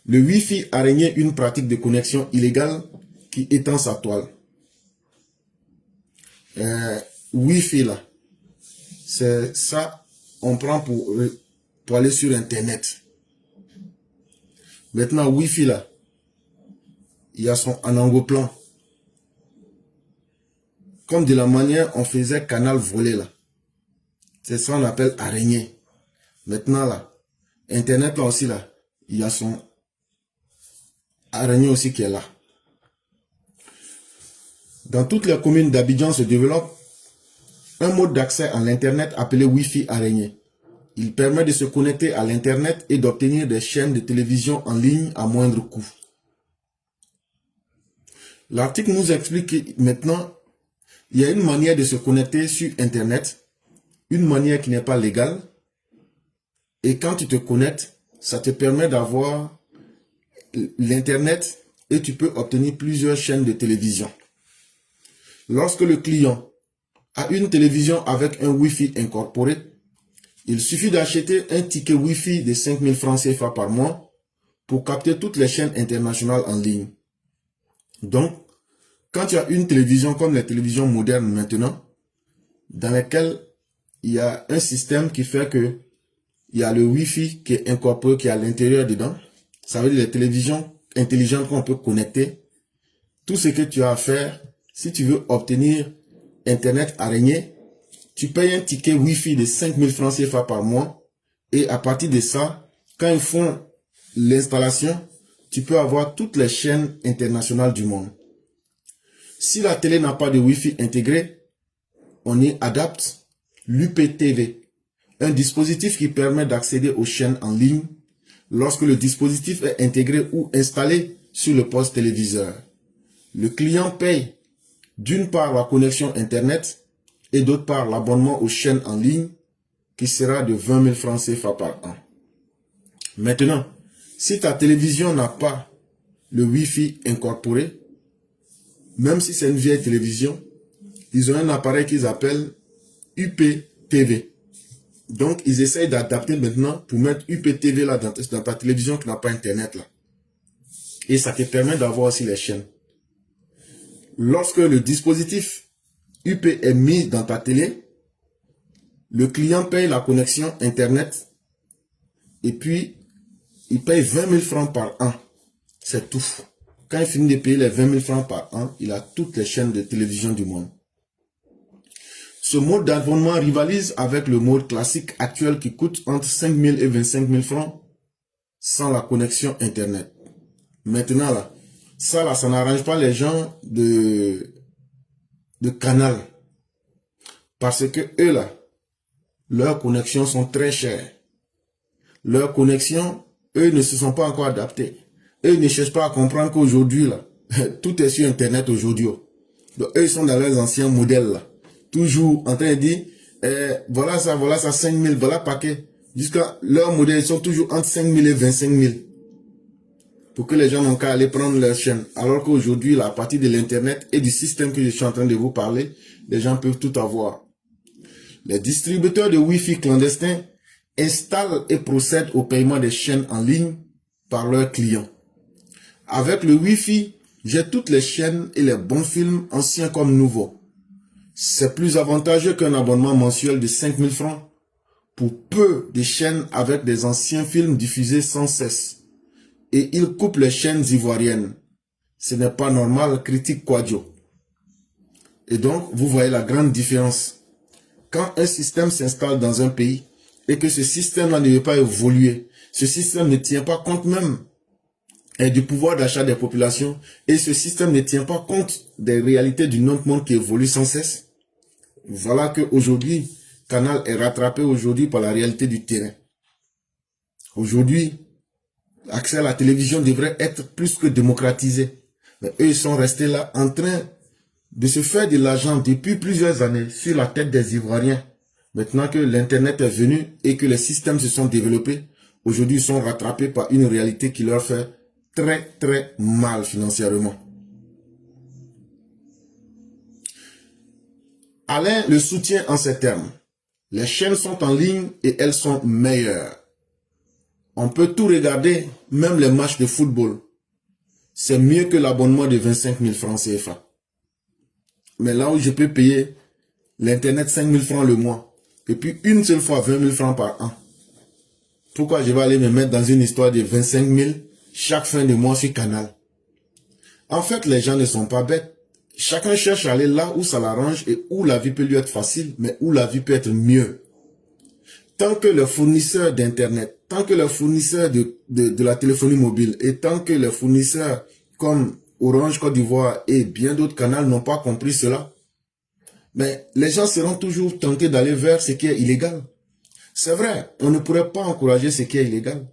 Le Wi-Fi araignée, une pratique de connexion illégale qui étend sa toile. Wi-Fi là, c'est ça, on prend pour aller sur Internet. Maintenant, Wi-Fi là, il y a son en plan. Comme de la manière on faisait canal volé là. C'est ça qu'on appelle araignée. Maintenant là, Internet là aussi là, il y a son araignée aussi qui est là. Dans toutes les communes d'Abidjan se développe un mode d'accès à l'Internet appelé Wi-Fi araignée. Il permet de se connecter à l'Internet et d'obtenir des chaînes de télévision en ligne à moindre coût. L'article nous explique que maintenant, il y a une manière de se connecter sur Internet, une manière qui n'est pas légale. Et quand tu te connectes, ça te permet d'avoir l'Internet et tu peux obtenir plusieurs chaînes de télévision. Lorsque le client a une télévision avec un Wi-Fi incorporé, il suffit d'acheter un ticket Wi-Fi de 5000 francs CFA par mois pour capter toutes les chaînes internationales en ligne. Donc, quand tu as une télévision comme les télévisions modernes maintenant, dans lesquelles il y a un système qui fait que il y a le Wi-Fi qui est incorporé, qui est à l'intérieur dedans, ça veut dire les télévisions intelligentes qu'on peut connecter. Tout ce que tu as à faire, si tu veux obtenir Internet araignée, tu payes un ticket Wi-Fi de 5000 francs CFA par mois et à partir de ça, quand ils font l'installation, tu peux avoir toutes les chaînes internationales du monde. Si la télé n'a pas de Wi-Fi intégré, on y adapte l'UPTV, un dispositif qui permet d'accéder aux chaînes en ligne lorsque le dispositif est intégré ou installé sur le poste téléviseur. Le client paye d'une part la connexion Internet et d'autre part l'abonnement aux chaînes en ligne qui sera de 20 000 francs CFA par an. Maintenant, si ta télévision n'a pas le Wi-Fi incorporé, même si c'est une vieille télévision, ils ont un appareil qu'ils appellent UPTV. Donc, ils essayent d'adapter maintenant pour mettre UPTV là dans ta télévision qui n'a pas Internet là. Et ça te permet d'avoir aussi les chaînes. Lorsque le dispositif UP est mis dans ta télé, le client paye la connexion Internet et puis il paye 20 000 francs par an. C'est tout. Quand il finit de payer les 20 000 francs par an, il a toutes les chaînes de télévision du monde. Ce mode d'abonnement rivalise avec le mode classique actuel qui coûte entre 5 000 et 25 000 francs sans la connexion Internet. Maintenant là, ça n'arrange pas les gens de Canal. Parce que eux là, leurs connexions sont très chères. Leurs connexions, eux ne se sont pas encore adaptés. Eux ne cherchent pas à comprendre qu'aujourd'hui là, tout est sur Internet aujourd'hui. Donc eux ils sont dans leurs anciens modèles là. Toujours en train de dire, voilà ça 5 000, voilà paquet. Jusqu'à leurs modèles, ils sont toujours entre 5 000 et 25 000. Pour que les gens n'ont qu'à aller prendre leur chaîne. Alors qu'aujourd'hui, à partir de l'Internet et du système que je suis en train de vous parler, les gens peuvent tout avoir. Les distributeurs de Wi-Fi clandestins installent et procèdent au paiement des chaînes en ligne par leurs clients. Avec le Wi-Fi, j'ai toutes les chaînes et les bons films, anciens comme nouveaux. C'est plus avantageux qu'un abonnement mensuel de 5 000 francs pour peu de chaînes avec des anciens films diffusés sans cesse. Et il coupe les chaînes ivoiriennes. Ce n'est pas normal, critique Quadio. Et donc, vous voyez la grande différence. Quand un système s'installe dans un pays et que ce système-là ne veut pas évoluer, ce système ne tient pas compte même du pouvoir d'achat des populations et ce système ne tient pas compte des réalités du notre monde qui évolue sans cesse. Voilà qu'aujourd'hui, Canal est rattrapé aujourd'hui par la réalité du terrain. Aujourd'hui, l'accès à la télévision devrait être plus que démocratisé. Mais eux, ils sont restés là en train de se faire de l'argent depuis plusieurs années sur la tête des Ivoiriens. Maintenant que l'Internet est venu et que les systèmes se sont développés, aujourd'hui, ils sont rattrapés par une réalité qui leur fait très, très mal financièrement. Alain le soutient en ces termes. Les chaînes sont en ligne et elles sont meilleures. On peut tout regarder, même les matchs de football. C'est mieux que l'abonnement de 25 000 francs CFA. Mais là où je peux payer l'Internet 5 000 francs le mois, et puis une seule fois 20 000 francs par an, pourquoi je vais aller me mettre dans une histoire de 25 000 chaque fin de mois sur Canal? En fait, les gens ne sont pas bêtes. Chacun cherche à aller là où ça l'arrange et où la vie peut lui être facile, mais où la vie peut être mieux. Tant que le fournisseur d'Internet, tant que le fournisseur de la téléphonie mobile et tant que les fournisseurs comme Orange, Côte d'Ivoire et bien d'autres canaux n'ont pas compris cela, mais les gens seront toujours tentés d'aller vers ce qui est illégal. C'est vrai, on ne pourrait pas encourager ce qui est illégal.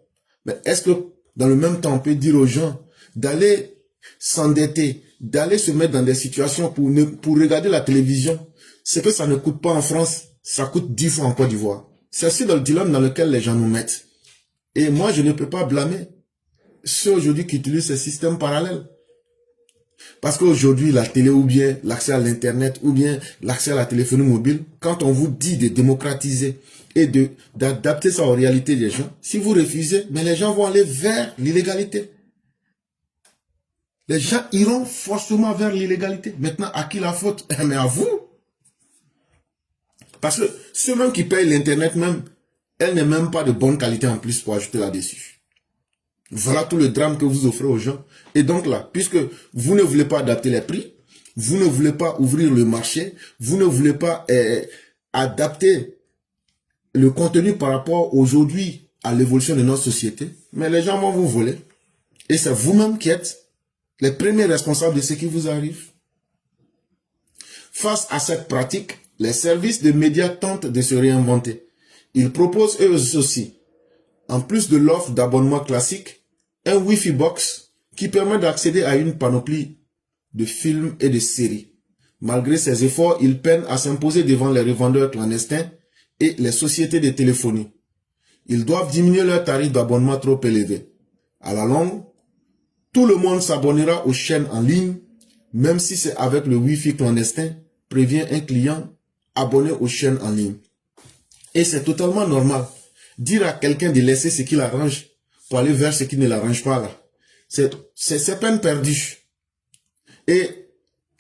Mais est-ce que dans le même temps on peut dire aux gens d'aller s'endetter, d'aller se mettre dans des situations pour regarder la télévision? Ce que ça ne coûte pas en France, ça coûte 10 fois en Côte d'Ivoire. C'est aussi dans le dilemme dans lequel les gens nous mettent. Et moi, je ne peux pas blâmer ceux aujourd'hui qui utilisent ces systèmes parallèles. Parce qu'aujourd'hui, la télé ou bien l'accès à l'Internet ou bien l'accès à la téléphonie mobile, quand on vous dit de démocratiser et d'adapter ça aux réalités des gens, si vous refusez, mais les gens vont aller vers l'illégalité. Les gens iront forcément vers l'illégalité. Maintenant, à qui la faute? Mais à vous. Parce que ceux même qui payent l'Internet même, elle n'est même pas de bonne qualité en plus pour ajouter là-dessus. Voilà tout le drame que vous offrez aux gens. Et donc là, puisque vous ne voulez pas adapter les prix, vous ne voulez pas ouvrir le marché, vous ne voulez pas adapter le contenu par rapport aujourd'hui à l'évolution de notre société, mais les gens vont vous voler. Et c'est vous-même qui êtes les premiers responsables de ce qui vous arrive. Face à cette pratique, les services de médias tentent de se réinventer. Ils proposent eux aussi, en plus de l'offre d'abonnement classique, un Wi-Fi box qui permet d'accéder à une panoplie de films et de séries. Malgré ces efforts, ils peinent à s'imposer devant les revendeurs clandestins et les sociétés de téléphonie. Ils doivent diminuer leurs tarifs d'abonnement trop élevés. À la longue, tout le monde s'abonnera aux chaînes en ligne, même si c'est avec le Wi-Fi clandestin, prévient un client abonné aux chaînes en ligne. Et c'est totalement normal. Dire à quelqu'un de laisser ce qui l'arrange pour aller vers ce qui ne l'arrange pas là. C'est peine perdue. Et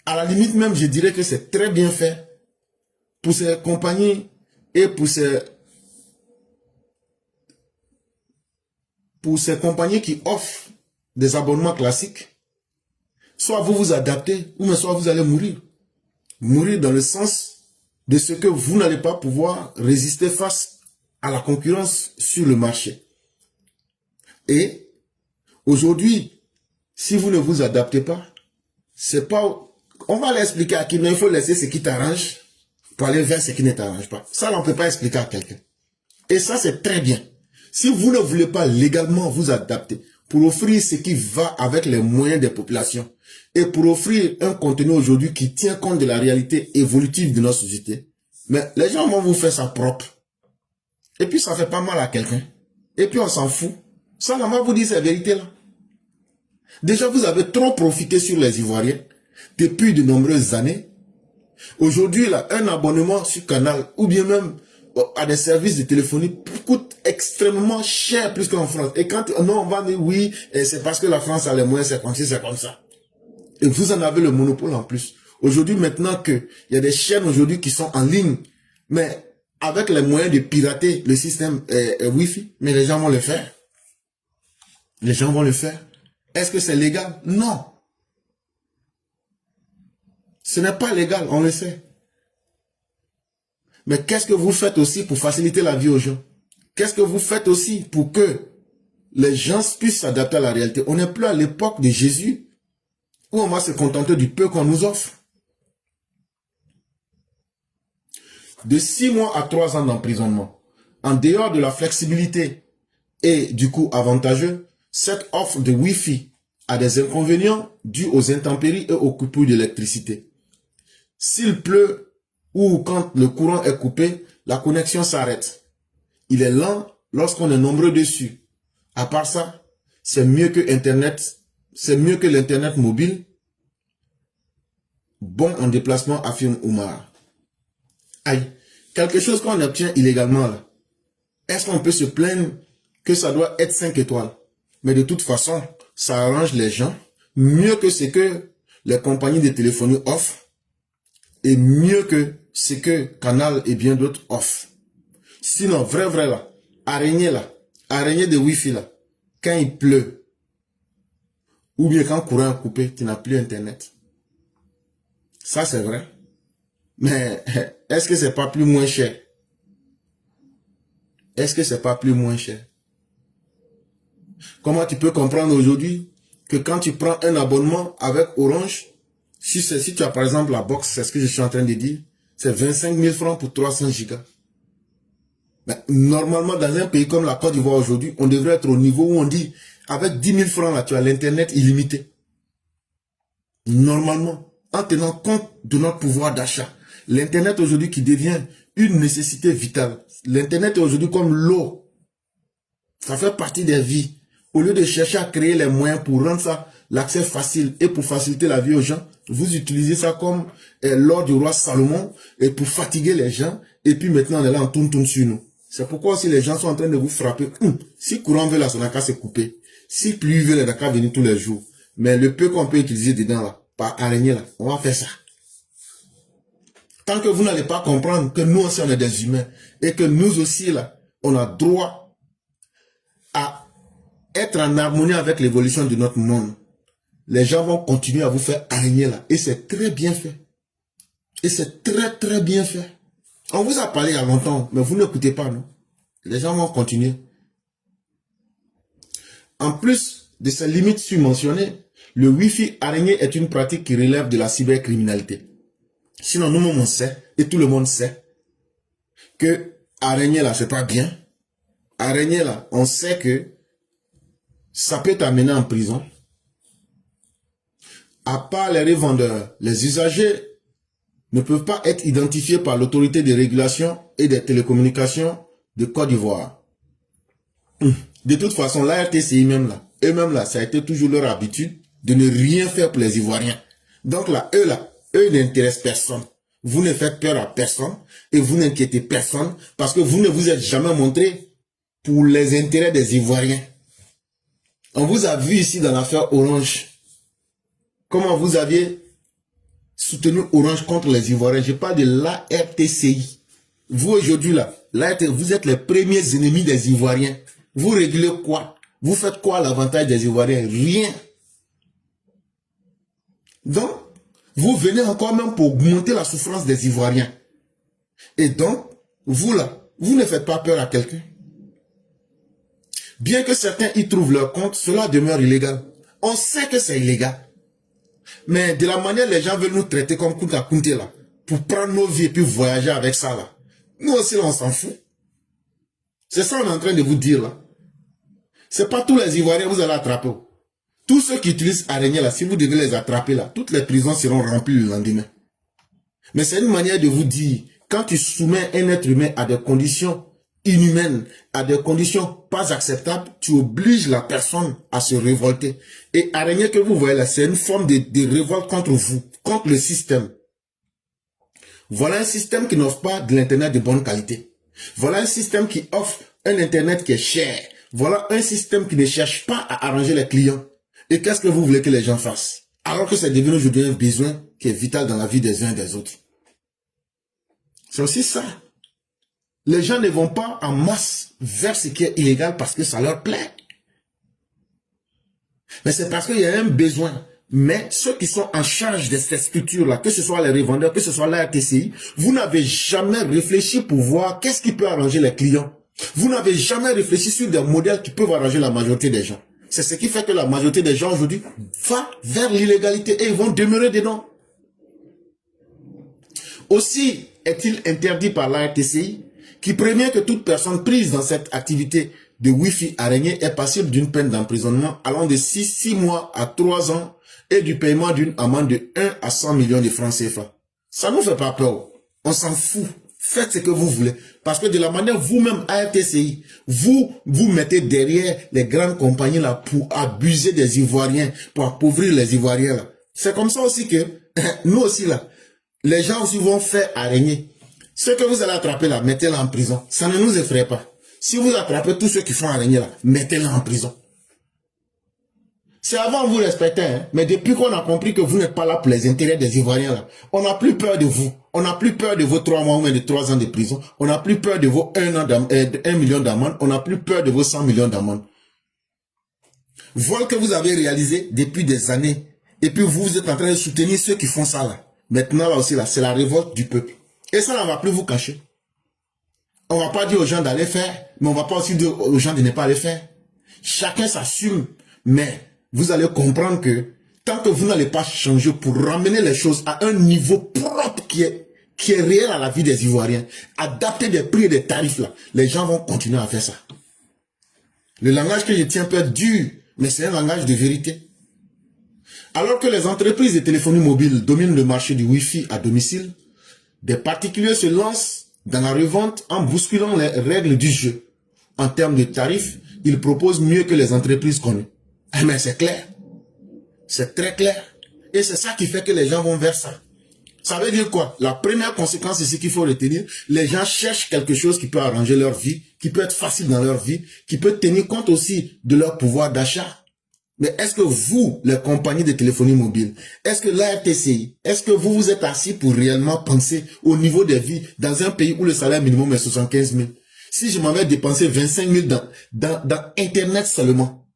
à la limite même, je dirais que c'est très bien fait pour ces compagnies et pour ces compagnies qui offrent des abonnements classiques. Soit vous vous adaptez, ou soit vous allez mourir. Mourir dans le sens de ce que vous n'allez pas pouvoir résister face à la concurrence sur le marché. Et aujourd'hui, si vous ne vous adaptez pas, c'est pas... On va l'expliquer à qui, mais il faut laisser ce qui t'arrange pour aller vers ce qui ne t'arrange pas. Ça, on ne peut pas expliquer à quelqu'un. Et ça, c'est très bien. Si vous ne voulez pas légalement vous adapter pour offrir ce qui va avec les moyens des populations et pour offrir un contenu aujourd'hui qui tient compte de la réalité évolutive de notre société, mais les gens vont vous faire ça propre. Et puis, ça fait pas mal à quelqu'un. Et puis, on s'en fout. Ça, on va vous dire cette vérité-là. Déjà, vous avez trop profité sur les Ivoiriens depuis de nombreuses années. Aujourd'hui, là, un abonnement sur Canal ou bien même à des services de téléphonie coûte extrêmement cher plus qu'en France. Et quand non, on va dire oui, c'est parce que la France a les moyens, c'est comme ça. Et vous en avez le monopole en plus. Aujourd'hui, maintenant qu'il y a des chaînes aujourd'hui qui sont en ligne, mais avec les moyens de pirater le système Wi-Fi, mais les gens vont le faire. Les gens vont le faire. Est-ce que c'est légal? Non. Ce n'est pas légal, on le sait. Mais qu'est-ce que vous faites aussi pour faciliter la vie aux gens? Qu'est-ce que vous faites aussi pour que les gens puissent s'adapter à la réalité? On n'est plus à l'époque de Jésus où on va se contenter du peu qu'on nous offre. De 6 mois à 3 ans d'emprisonnement, en dehors de la flexibilité et du coût avantageux, cette offre de Wi-Fi a des inconvénients dus aux intempéries et aux coupures d'électricité. S'il pleut ou quand le courant est coupé, la connexion s'arrête. Il est lent lorsqu'on est nombreux dessus. À part ça, c'est mieux que Internet, c'est mieux que l'Internet mobile. Bon en déplacement, affirme Oumar. Aïe, quelque chose qu'on obtient illégalement là. Est-ce qu'on peut se plaindre que ça doit être 5 étoiles. Mais de toute façon, ça arrange les gens mieux que ce que les compagnies de téléphonie offrent et mieux que ce que Canal et bien d'autres offrent. Sinon, vrai là, araignée de Wi-Fi là, quand il pleut, ou bien quand le courant est coupé, tu n'as plus Internet. Ça, c'est vrai. Mais est-ce que c'est pas plus moins cher? Est-ce que c'est pas plus moins cher? Comment tu peux comprendre aujourd'hui que quand tu prends un abonnement avec Orange, si tu as par exemple la box, c'est ce que je suis en train de dire, c'est 25 000 francs pour 300 gigas. Mais normalement, dans un pays comme la Côte d'Ivoire aujourd'hui, on devrait être au niveau où on dit, avec 10 000 francs là, tu as l'Internet illimité. Normalement, en tenant compte de notre pouvoir d'achat, l'Internet aujourd'hui qui devient une nécessité vitale. L'Internet est aujourd'hui comme l'eau. Ça fait partie des vies. Au lieu de chercher à créer les moyens pour rendre ça l'accès facile et pour faciliter la vie aux gens, vous utilisez ça comme l'or du roi Salomon et pour fatiguer les gens. Et puis maintenant, on est là en tourne sur nous. C'est pourquoi aussi les gens sont en train de vous frapper. Si courant veut là, son accord se couper. Si pluie veut, les Dakar venir tous les jours. Mais le peu qu'on peut utiliser dedans là, par araignée là, on va faire ça. Tant que vous n'allez pas comprendre que nous aussi on est des humains et que nous aussi là, on a droit à être en harmonie avec l'évolution de notre monde, les gens vont continuer à vous faire araignée là. Et c'est très bien fait. Et c'est très bien fait. On vous a parlé il y a longtemps, mais vous n'écoutez pas, non? Les gens vont continuer. En plus de ces limites surmentionnées, le Wi-Fi araignée est une pratique qui relève de la cybercriminalité. Sinon, nous-mêmes on sait, et tout le monde sait, que araignée là, c'est pas bien. Araignée là, on sait que ça peut t'amener en prison. À part les revendeurs, les usagers ne peuvent pas être identifiés par l'autorité de régulation et des télécommunications de Côte d'Ivoire. De toute façon, la RTCI même là, eux-mêmes là, ça a été toujours leur habitude de ne rien faire pour les Ivoiriens. Donc là, eux n'intéressent personne. Vous ne faites peur à personne et vous n'inquiétez personne parce que vous ne vous êtes jamais montré pour les intérêts des Ivoiriens. On vous a vu ici dans l'affaire Orange. Comment vous aviez soutenu Orange contre les Ivoiriens. Je parle de l'ARTCI. Vous aujourd'hui là, vous êtes les premiers ennemis des Ivoiriens. Vous régulez quoi? Vous faites quoi à l'avantage des Ivoiriens? Rien. Donc, vous venez encore même pour augmenter la souffrance des Ivoiriens. Et donc, vous là, vous ne faites pas peur à quelqu'un. Bien que certains y trouvent leur compte, cela demeure illégal. On sait que c'est illégal. Mais de la manière les gens veulent nous traiter comme Kunta Kunte là, pour prendre nos vies et puis voyager avec ça là. Nous aussi là, on s'en fout. C'est ça qu'on est en train de vous dire là. C'est pas tous les Ivoiriens que vous allez attraper. Tous ceux qui utilisent araignée là, si vous devez les attraper là, toutes les prisons seront remplies le lendemain. Mais c'est une manière de vous dire, quand tu soumets un être humain à des conditions inhumaines, à des conditions pas acceptables, tu obliges la personne à se révolter. Et araignée que vous voyez là, c'est une forme de révolte contre vous, contre le système. Voilà un système qui n'offre pas de l'internet de bonne qualité. Voilà un système qui offre un internet qui est cher. Voilà un système qui ne cherche pas à arranger les clients. Et qu'est-ce que vous voulez que les gens fassent? Alors que c'est devenu aujourd'hui un besoin qui est vital dans la vie des uns et des autres. C'est aussi ça. Les gens ne vont pas en masse vers ce qui est illégal parce que ça leur plaît. Mais c'est parce qu'il y a un besoin. Mais ceux qui sont en charge de ces structures-là, que ce soit les revendeurs, que ce soit la RTCI, vous n'avez jamais réfléchi pour voir qu'est-ce qui peut arranger les clients. Vous n'avez jamais réfléchi sur des modèles qui peuvent arranger la majorité des gens. C'est ce qui fait que la majorité des gens aujourd'hui va vers l'illégalité et ils vont demeurer dedans. Aussi est-il interdit par la RTCI qui prévient que toute personne prise dans cette activité de Wi-Fi araignée est passible d'une peine d'emprisonnement allant de 6 mois à 3 ans et du paiement d'une amende de 1 à 100 millions de francs CFA. Ça ne nous fait pas peur. On s'en fout. Faites ce que vous voulez. Parce que de la manière vous-même, ARTCI, vous mettez derrière les grandes compagnies là pour abuser des Ivoiriens, pour appauvrir les Ivoiriens là. C'est comme ça aussi que nous aussi là, les gens aussi vont faire araignée. Ceux que vous allez attraper là, mettez-les en prison. Ça ne nous effraie pas. Si vous attrapez tous ceux qui font araignée là, mettez-les en prison. C'est avant vous respectez, hein? Mais depuis qu'on a compris que vous n'êtes pas là pour les intérêts des Ivoiriens là, on n'a plus peur de vous. On n'a plus peur de vos 3 mois ou de 3 ans de prison. On n'a plus peur de vos 1 million d'amende. On n'a plus peur de vos 100 millions d'amende. Vol que vous avez réalisé depuis des années. Et puis vous êtes en train de soutenir ceux qui font ça là. Maintenant là aussi là, c'est la révolte du peuple. Et ça ne va plus vous cacher. On ne va pas dire aux gens d'aller faire, mais on ne va pas aussi dire aux gens de ne pas aller faire. Chacun s'assume, mais vous allez comprendre que tant que vous n'allez pas changer pour ramener les choses à un niveau propre qui est réel à la vie des Ivoiriens, adapter des prix et des tarifs là, les gens vont continuer à faire ça. Le langage que je tiens peut être dur, mais c'est un langage de vérité. Alors que les entreprises de téléphonie mobile dominent le marché du Wi-Fi à domicile, des particuliers se lancent dans la revente en bousculant les règles du jeu. En termes de tarifs, ils proposent mieux que les entreprises connues. Mais c'est clair. C'est très clair. Et c'est ça qui fait que les gens vont vers ça. Ça veut dire quoi? La première conséquence, c'est ce qu'il faut retenir. Les gens cherchent quelque chose qui peut arranger leur vie, qui peut être facile dans leur vie, qui peut tenir compte aussi de leur pouvoir d'achat. Mais est-ce que vous, les compagnies de téléphonie mobile, est-ce que l'ARTCI, est-ce que vous vous êtes assis pour réellement penser au niveau des vies dans un pays où le salaire minimum est 75 000? Si je m'avais dépensé 25 000 dans Internet seulement,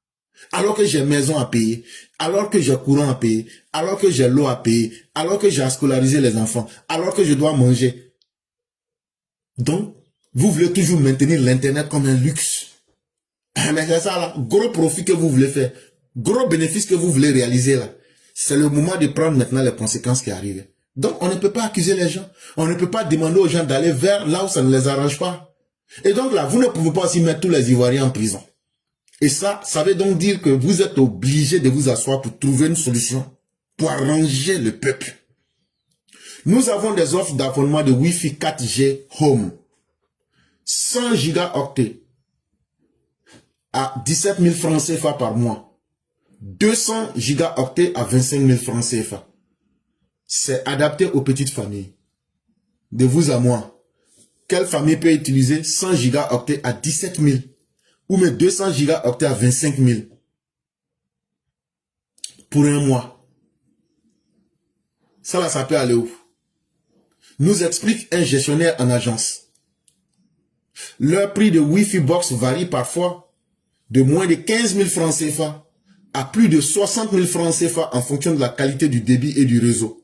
alors que j'ai maison à payer, alors que j'ai courant à payer, alors que j'ai l'eau à payer, alors que j'ai à scolariser les enfants, alors que je dois manger. Donc, vous voulez toujours maintenir l'Internet comme un luxe. Mais c'est ça là, gros profit que vous voulez faire. Gros bénéfice que vous voulez réaliser là. C'est le moment de prendre maintenant les conséquences qui arrivent. Donc, on ne peut pas accuser les gens. On ne peut pas demander aux gens d'aller vers là où ça ne les arrange pas. Et donc là, vous ne pouvez pas aussi mettre tous les Ivoiriens en prison. Et ça veut donc dire que vous êtes obligé de vous asseoir pour trouver une solution pour arranger le peuple. Nous avons des offres d'abonnement de Wi-Fi 4G Home. 100 gigaoctets à 17 000 francs CFA par mois. 200 gigaoctets à 25 000 francs CFA. C'est adapté aux petites familles. De vous à moi. Quelle famille peut utiliser 100 gigaoctets à 17 000 ou mes 200 gigaoctets à 25 000 pour un mois? Ça là, ça peut aller où? Nous explique un gestionnaire en agence. Leur prix de Wi-Fi box varie parfois de moins de 15 000 francs CFA à plus de 60 000 francs CFA en fonction de la qualité du débit et du réseau,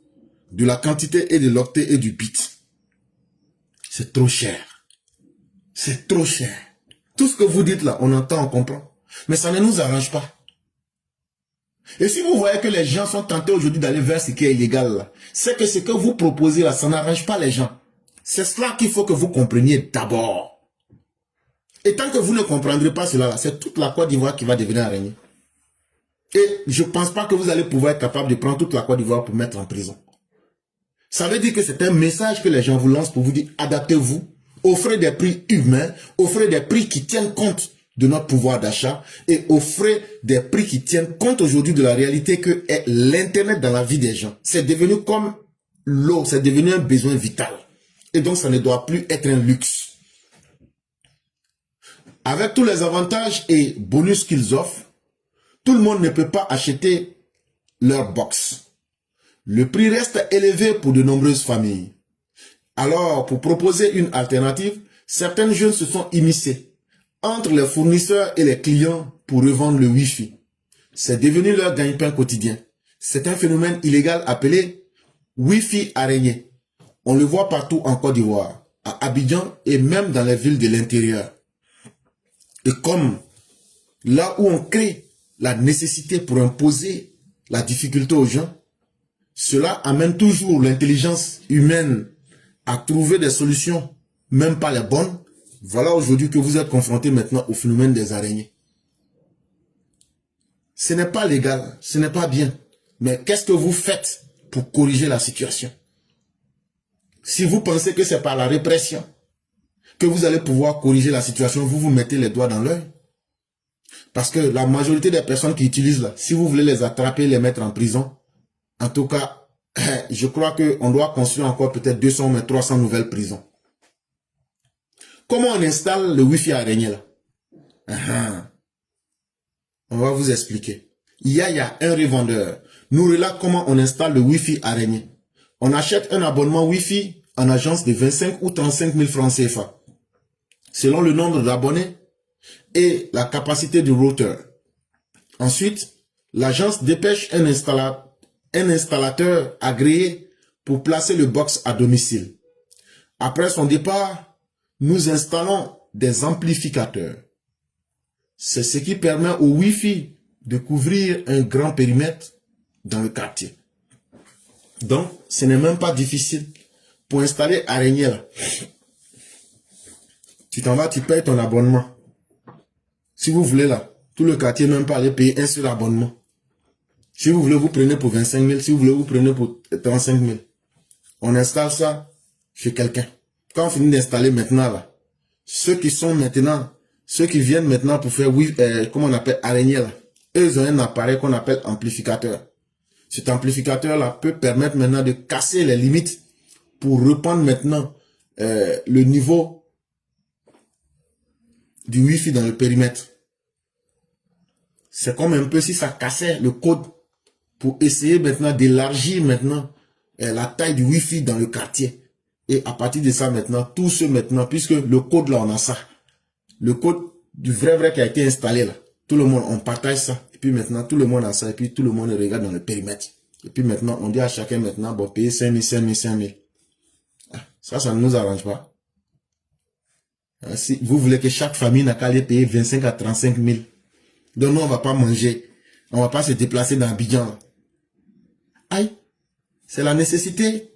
de la quantité et de l'octet et du bit. C'est trop cher. C'est trop cher. Tout ce que vous dites là, on entend, on comprend. Mais ça ne nous arrange pas. Et si vous voyez que les gens sont tentés aujourd'hui d'aller vers ce qui est illégal, c'est que ce que vous proposez là, ça n'arrange pas les gens. C'est cela qu'il faut que vous compreniez d'abord. Et tant que vous ne comprendrez pas cela, c'est toute la Côte d'Ivoire qui va devenir araignée. Et je ne pense pas que vous allez pouvoir être capable de prendre toute la Côte d'Ivoire pour mettre en prison. Ça veut dire que c'est un message que les gens vous lancent pour vous dire, adaptez-vous, offrez des prix humains, offrez des prix qui tiennent compte de notre pouvoir d'achat et offrez des prix qui tiennent compte aujourd'hui de la réalité que est l'Internet dans la vie des gens. C'est devenu comme l'eau, c'est devenu un besoin vital. Et donc ça ne doit plus être un luxe. Avec tous les avantages et bonus qu'ils offrent, tout le monde ne peut pas acheter leur box. Le prix reste élevé pour de nombreuses familles. Alors, pour proposer une alternative, certains jeunes se sont immiscés entre les fournisseurs et les clients pour revendre le Wi-Fi. C'est devenu leur gagne-pain quotidien. C'est un phénomène illégal appelé Wi-Fi araignée. On le voit partout en Côte d'Ivoire, à Abidjan et même dans les villes de l'intérieur. Et comme là où on crée la nécessité pour imposer la difficulté aux gens, cela amène toujours l'intelligence humaine à trouver des solutions, même pas les bonnes. Voilà aujourd'hui que vous êtes confrontés maintenant au phénomène des araignées. Ce n'est pas légal, ce n'est pas bien. Mais qu'est-ce que vous faites pour corriger la situation? Si vous pensez que c'est par la répression que vous allez pouvoir corriger la situation, vous vous mettez les doigts dans l'œil. Parce que la majorité des personnes qui utilisent là, si vous voulez les attraper, les mettre en prison, en tout cas, je crois qu'on doit construire encore peut-être 200 ou 300 nouvelles prisons. Comment on installe le Wi-Fi araignée là? On va vous expliquer. Il y a un revendeur. Nous relate comment on installe le Wi-Fi araignée. On achète un abonnement Wi-Fi en agence de 25 ou 35 000 francs CFA. Selon le nombre d'abonnés et la capacité du routeur. Ensuite, l'agence dépêche un installateur agréé pour placer le box à domicile. Après son départ, nous installons des amplificateurs. C'est ce qui permet au Wi-Fi de couvrir un grand périmètre dans le quartier. Donc, ce n'est même pas difficile. Pour installer araignée là, tu t'en vas, tu payes ton abonnement. Si vous voulez là, tout le quartier même pas aller payer un seul abonnement. Si vous voulez, vous prenez pour 25 000. Si vous voulez, vous prenez pour 35 000. On installe ça chez quelqu'un. Quand on finit d'installer maintenant là, ceux qui viennent maintenant pour faire, comment on appelle, araignée là, eux ils ont un appareil qu'on appelle amplificateur. Cet amplificateur là peut permettre maintenant de casser les limites pour reprendre maintenant le niveau du Wi-Fi dans le périmètre. C'est comme un peu si ça cassait le code pour essayer maintenant d'élargir maintenant la taille du Wi-Fi dans le quartier. Et à partir de ça maintenant, tout ce maintenant, puisque le code là on a ça, le code du vrai qui a été installé là, tout le monde on partage ça. Et puis maintenant tout le monde a ça et puis tout le monde regarde dans le périmètre. Et puis maintenant on dit à chacun maintenant, bon payer 5 000, 5 000, 5 000. Ça ne nous arrange pas. Si vous voulez que chaque famille n'a qu'à aller payer 25 à 35 000. Donc nous, on ne va pas manger. On ne va pas se déplacer dans Abidjan. Aïe, c'est la nécessité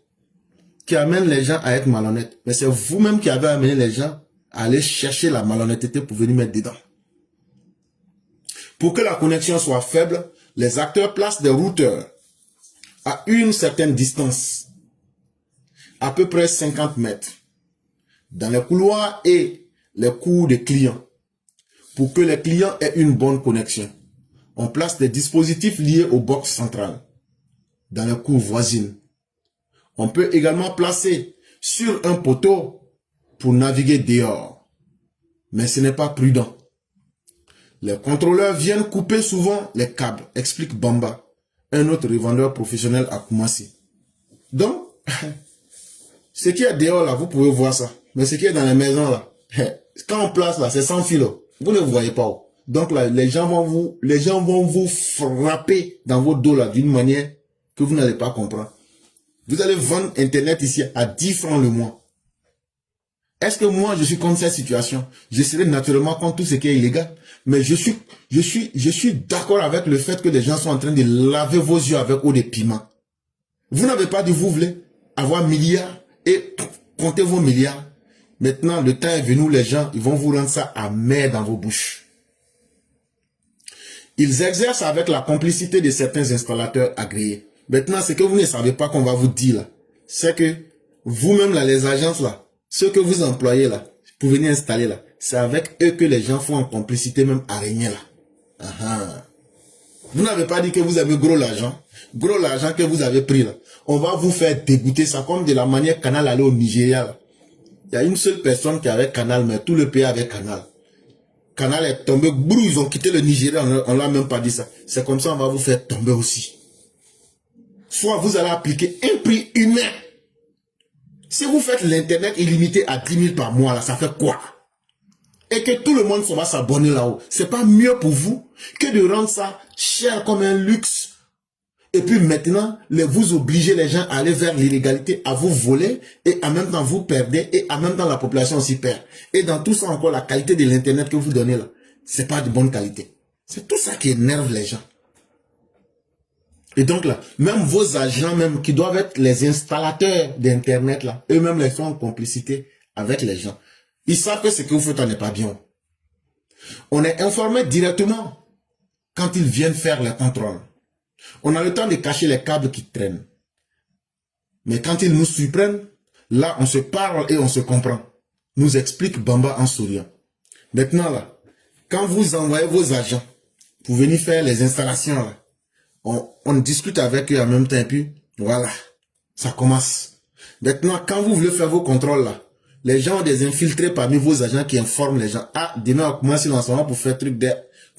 qui amène les gens à être malhonnêtes. Mais c'est vous-même qui avez amené les gens à aller chercher la malhonnêteté pour venir mettre dedans. Pour que la connexion soit faible, les acteurs placent des routeurs à une certaine distance, à peu près 50 mètres, dans les couloirs et les cours des clients. Pour que les clients aient une bonne connexion, on place des dispositifs liés au box central, dans les cours voisines. On peut également placer sur un poteau pour naviguer dehors. Mais ce n'est pas prudent. Les contrôleurs viennent couper souvent les câbles, explique Bamba, un autre revendeur professionnel à Koumassi. Donc, ce qui est dehors là, vous pouvez voir ça. Mais ce qui est dans les maisons là, quand on place là, c'est sans fil. Vous ne voyez pas. Donc là, les gens vont vous frapper dans vos dos là d'une manière que vous n'allez pas comprendre. Vous allez vendre Internet ici à 10 francs le mois. Est-ce que moi, je suis contre cette situation? Je serai naturellement contre tout ce qui est illégal. Mais je suis d'accord avec le fait que les gens sont en train de laver vos yeux avec eau de piment. Vous n'avez pas dit vous voulez avoir milliards et compter vos milliards. Maintenant, le temps est venu, les gens, ils vont vous rendre ça amer dans vos bouches. Ils exercent avec la complicité de certains installateurs agréés. Maintenant, ce que vous ne savez pas qu'on va vous dire là, c'est que vous-même là, les agences là, ceux que vous employez là, pour venir installer là, c'est avec eux que les gens font en complicité même araignée là. Vous n'avez pas dit que vous avez gros l'argent que vous avez pris là. On va vous faire dégoûter ça comme de la manière Canal allait au Nigeria là. Il y a une seule personne qui avait Canal, mais tout le pays avait Canal. Canal est tombé, brou, ils ont quitté le Nigeria, on ne l'a même pas dit ça. C'est comme ça on va vous faire tomber aussi. Soit vous allez appliquer un prix humain. Si vous faites l'internet illimité à 10 000 par mois, là, ça fait quoi? Et que tout le monde va s'abonner là-haut. C'est pas mieux pour vous que de rendre ça cher comme un luxe. Et puis maintenant, vous obligez les gens à aller vers l'illégalité, à vous voler, et en même temps vous perdez, et en même temps la population aussi perd. Et dans tout ça encore, la qualité de l'internet que vous donnez là, c'est pas de bonne qualité. C'est tout ça qui énerve les gens. Et donc là, même vos agents même qui doivent être les installateurs d'internet là, eux-mêmes ils sont en complicité avec les gens. Ils savent que ce que vous faites n'est pas bien. On est informé directement quand ils viennent faire les contrôles. On a le temps de cacher les câbles qui traînent. Mais quand ils nous surprennent, là on se parle et on se comprend. Nous explique Bamba en souriant. Maintenant là, quand vous envoyez vos agents pour venir faire les installations là, on discute avec eux en même temps et puis voilà, ça commence. Maintenant, quand vous voulez faire vos contrôles là, Les gens ont des infiltrés parmi vos agents qui informent les gens. Ah, demain, on commence l'ensemble pour faire truc de...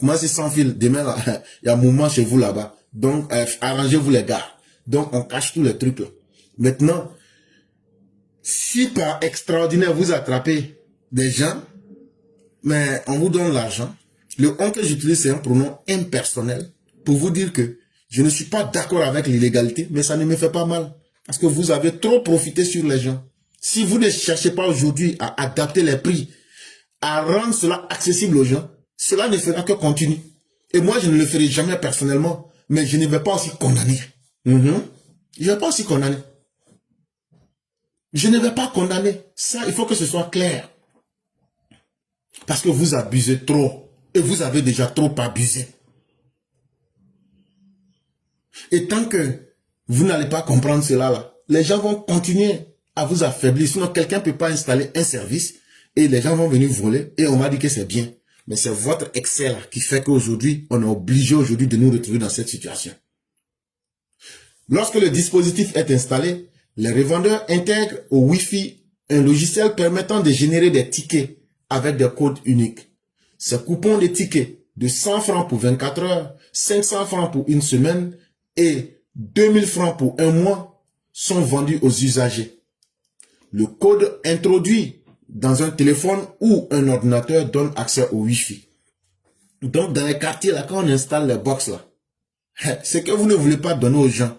Commencez sans fil. Demain, là, il y a un mouvement chez vous là-bas. Donc, arrangez-vous les gars. Donc, on cache tous les trucs là. Maintenant, si par extraordinaire vous attrapez des gens, mais on vous donne l'argent, le on que j'utilise, c'est un pronom impersonnel pour vous dire que je ne suis pas d'accord avec l'illégalité, mais ça ne me fait pas mal. Parce que vous avez trop profité sur les gens. Si vous ne cherchez pas aujourd'hui à adapter les prix, à rendre cela accessible aux gens, cela ne fera que continuer. Et moi, je ne le ferai jamais personnellement, mais je ne vais pas aussi condamner. Je ne vais pas aussi condamner. Je ne vais pas condamner. Ça, il faut que ce soit clair. Parce que vous abusez trop. Et vous avez déjà trop abusé. Et tant que vous n'allez pas comprendre cela, là, les gens vont continuer à vous affaiblir. Sinon, quelqu'un ne peut pas installer un service et les gens vont venir voler et on va dire que c'est bien. Mais c'est votre excès là qui fait qu'aujourd'hui, on est obligé aujourd'hui de nous retrouver dans cette situation. Lorsque le dispositif est installé, les revendeurs intègrent au Wi-Fi un logiciel permettant de générer des tickets avec des codes uniques. Ces coupons de tickets de 100 francs pour 24 heures, 500 francs pour une semaine et 2000 francs pour un mois sont vendus aux usagers. Le code introduit dans un téléphone ou un ordinateur donne accès au Wi-Fi. Donc, dans les quartiers, là, quand on installe les box, là, c'est que vous ne voulez pas donner aux gens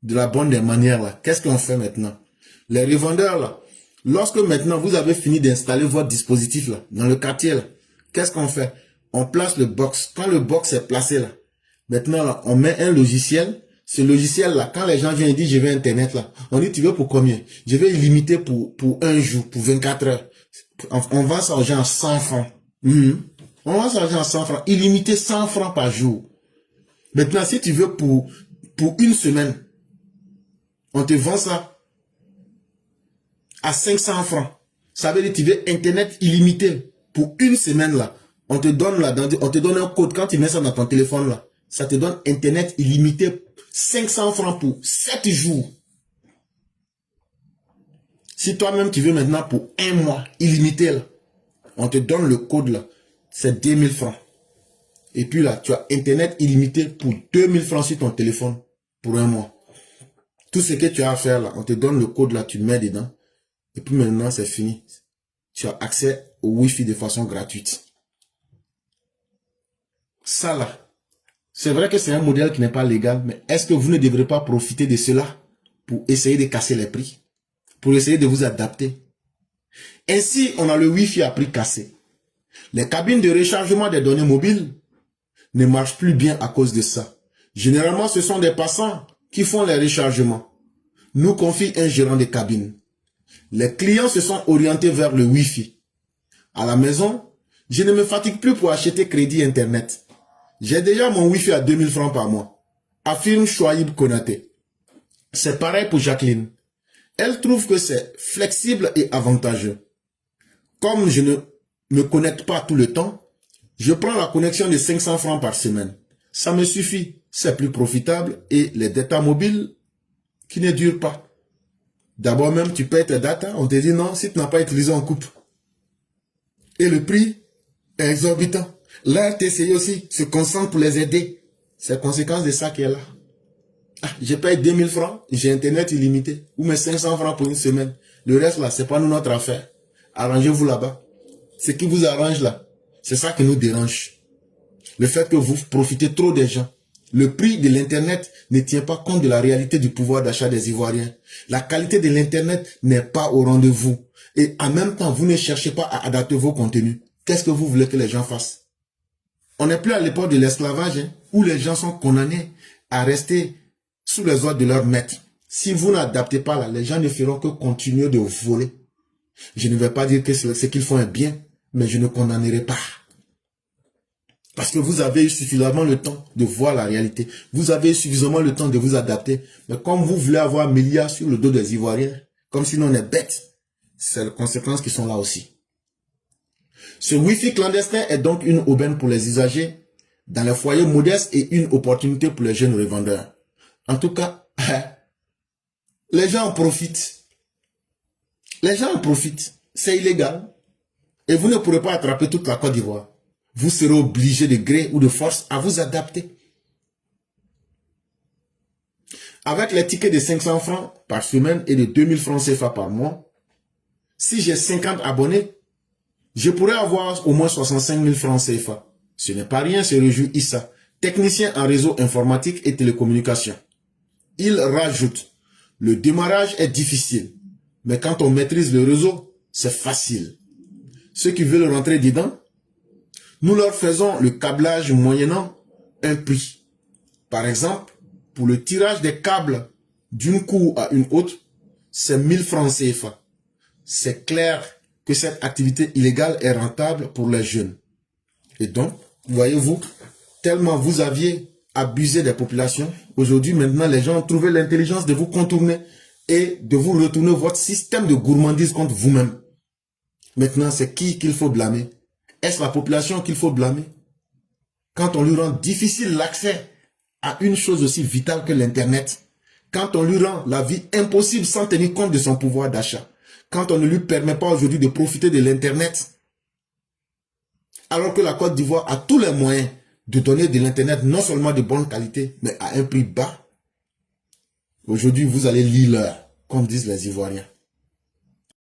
de la bonne des manières, là. Qu'est-ce qu'on fait maintenant? Les revendeurs, là, lorsque maintenant vous avez fini d'installer votre dispositif, là, dans le quartier, là, qu'est-ce qu'on fait? On place le box. Quand le box est placé, là, maintenant, là, on met un logiciel. Ce logiciel-là, quand les gens viennent et disent, je veux Internet, là, on dit, tu veux pour combien? Je vais illimité pour un jour, pour 24 heures. On vend ça aux gens à 100 francs. On vend ça aux gens à 100 francs. Illimité 100 francs par jour. Maintenant, si tu veux pour une semaine, on te vend ça à 500 francs. Ça veut dire que tu veux Internet illimité pour une semaine, là. On te donne là, on te donne un code. Quand tu mets ça dans ton téléphone, là, ça te donne Internet illimité 500 francs pour 7 jours. Si toi-même tu veux maintenant pour un mois illimité, là, on te donne le code là, c'est 2000 francs. Et puis là, tu as Internet illimité pour 2000 francs sur ton téléphone pour un mois. Tout ce que tu as à faire là, on te donne le code là, tu le mets dedans. Et puis maintenant, c'est fini. Tu as accès au Wi-Fi de façon gratuite. Ça là, c'est vrai que c'est un modèle qui n'est pas légal, mais est-ce que vous ne devrez pas profiter de cela pour essayer de casser les prix, pour essayer de vous adapter? Ainsi, on a le Wi-Fi à prix cassé. Les cabines de rechargement des données mobiles ne marchent plus bien à cause de ça. Généralement, ce sont des passants qui font les rechargements. Nous confie un gérant de cabine. Les clients se sont orientés vers le Wi-Fi. À la maison, je ne me fatigue plus pour acheter crédit Internet. J'ai déjà mon Wi-Fi à 2000 francs par mois, affirme Chouaïb Konaté. C'est pareil pour Jacqueline. Elle trouve que c'est flexible et avantageux. Comme je ne me connecte pas tout le temps, je prends la connexion de 500 francs par semaine. Ça me suffit, c'est plus profitable et les data mobiles qui ne durent pas. D'abord même, tu payes tes data, on te dit non, si tu n'as pas utilisé, on coupe. Et le prix est exorbitant. La RTCI aussi se concentre pour les aider. C'est la conséquence de ça qui est là. Ah, je paye 2000 francs, j'ai Internet illimité. Ou mes 500 francs pour une semaine. Le reste là, c'est pas notre affaire. Arrangez-vous là-bas. Ce qui vous arrange là, c'est ça qui nous dérange. Le fait que vous profitez trop des gens. Le prix de l'Internet ne tient pas compte de la réalité du pouvoir d'achat des Ivoiriens. La qualité de l'Internet n'est pas au rendez-vous. Et en même temps, vous ne cherchez pas à adapter vos contenus. Qu'est-ce que vous voulez que les gens fassent? On n'est plus à l'époque de l'esclavage, hein, où les gens sont condamnés à rester sous les ordres de leur maître. Si vous n'adaptez pas là, les gens ne feront que continuer de voler. Je ne vais pas dire que ce qu'ils font est bien, mais je ne condamnerai pas. Parce que vous avez eu suffisamment le temps de voir la réalité. Vous avez eu suffisamment le temps de vous adapter. Mais comme vous voulez avoir milliards sur le dos des Ivoiriens, comme si on est bête, c'est les conséquences qui sont là aussi. Ce Wi-Fi clandestin est donc une aubaine pour les usagers dans les foyers modestes et une opportunité pour les jeunes revendeurs. En tout cas, les gens en profitent. Les gens en profitent. c'est illégal. Et vous ne pourrez pas attraper toute la Côte d'Ivoire. Vous serez obligé de gré ou de force à vous adapter. Avec les tickets de 500 francs par semaine et de 2000 francs CFA par mois, si j'ai 50 abonnés, je pourrais avoir au moins 65 000 francs CFA. Ce n'est pas rien, se réjouit Issa, technicien en réseau informatique et télécommunications. Il rajoute, le démarrage est difficile, mais quand on maîtrise le réseau, c'est facile. Ceux qui veulent rentrer dedans, nous leur faisons le câblage moyennant un prix. Par exemple, pour le tirage des câbles d'une cour à une autre, c'est 1000 francs CFA. C'est clair que cette activité illégale est rentable pour les jeunes. Et donc, voyez-vous, tellement vous aviez abusé des populations, aujourd'hui maintenant les gens ont trouvé l'intelligence de vous contourner et de vous retourner votre système de gourmandise contre vous-même. Maintenant, c'est qui qu'il faut blâmer? Est-ce la population qu'il faut blâmer? Quand on lui rend difficile l'accès à une chose aussi vitale que l'Internet, quand on lui rend la vie impossible sans tenir compte de son pouvoir d'achat, quand on ne lui permet pas aujourd'hui de profiter de l'Internet, alors que la Côte d'Ivoire a tous les moyens de donner de l'Internet non seulement de bonne qualité, mais à un prix bas, aujourd'hui vous allez lire l'heure, comme disent les Ivoiriens.